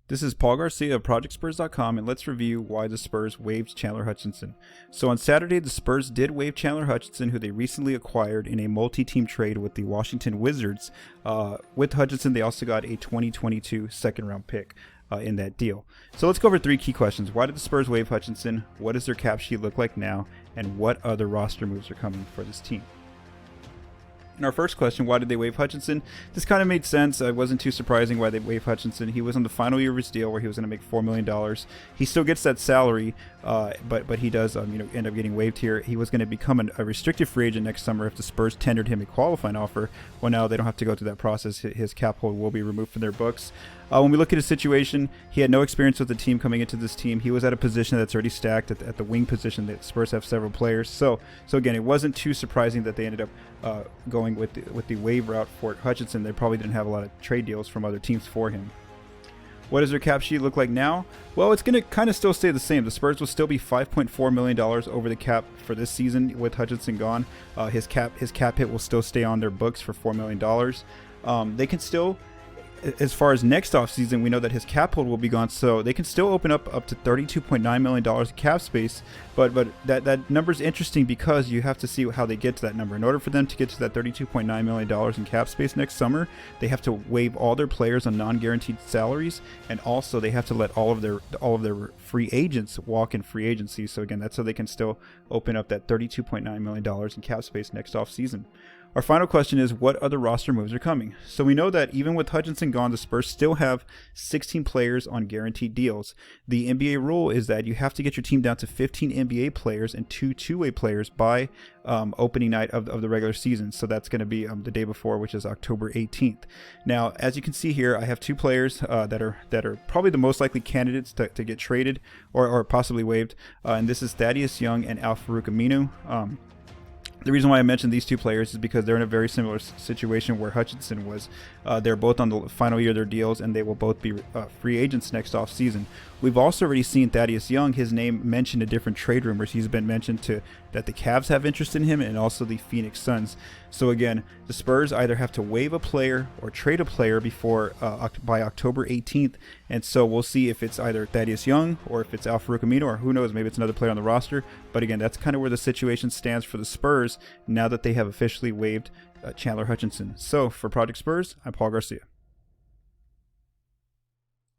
This is Paul Garcia of ProjectSpurs.com, and let's review why the Spurs waived Chandler Hutchison. So on Saturday, the Spurs did waive Chandler Hutchison, who they recently acquired in a multi-team trade with the Washington Wizards. With Hutchison, they also got a 2022 second-round pick in that deal. So let's go over three key questions. Why did the Spurs waive Hutchison? What does their cap sheet look like now? And what other roster moves are coming for this team? In our first question, why did they waive Hutchison? This kind of made sense. It wasn't too surprising why they waived Hutchison. He was on the final year of his deal where he was going to make $4 million. He still gets that salary, but he does end up getting waived here. He was going to become a restricted free agent next summer if the Spurs tendered him a qualifying offer. Well, now they don't have to go through that process. His cap hold will be removed from their books. When we look at his situation, he had no experience with the team coming into this team. He was at a position that's already stacked at the wing position. The Spurs have several players. So again, it wasn't too surprising that they ended up going with the waive route for Hutchison. They probably didn't have a lot of trade deals from other teams for him. What does their cap sheet look like now? Well, it's going to kind of still stay the same. The Spurs will still be $5.4 million over the cap for this season with Hutchison gone. His cap hit will still stay on their books for $4 million. They can still, as far as next offseason, we know that his cap hold will be gone, so they can still open up to $32.9 million in cap space. But that number is interesting because you have to see how they get to that number. In order for them to get to that $32.9 million in cap space next summer, they have to waive all their players on non-guaranteed salaries, and also they have to let all of their free agents walk in free agency. So again, that's how they can still open up that $32.9 million in cap space next offseason. Our final question is, what other roster moves are coming? So we know that even with Hutchison gone, the Spurs still have 16 players on guaranteed deals. The NBA rule is that you have to get your team down to 15 NBA players and 2 two-way players by opening night of the regular season. So that's going to be the day before, which is October 18th. Now, as you can see here, I have two players that are probably the most likely candidates to get traded or possibly waived. And this is Thaddeus Young and al-farouq. The reason why I mentioned these two players is because they're in a very similar situation where Hutchison was. They're both on the final year of their deals, and they will both be free agents next offseason. We've also already seen Thaddeus Young, his name mentioned in different trade rumors. He's been mentioned that the Cavs have interest in him and also the Phoenix Suns. So again, the Spurs either have to waive a player or trade a player by October 18th. And so we'll see if it's either Thaddeus Young or if it's al-farouq, or who knows, maybe it's another player on the roster. But again, that's kind of where the situation stands for the Spurs now that they have officially waived Chandler Hutchison. So for Project Spurs, I'm Paul Garcia.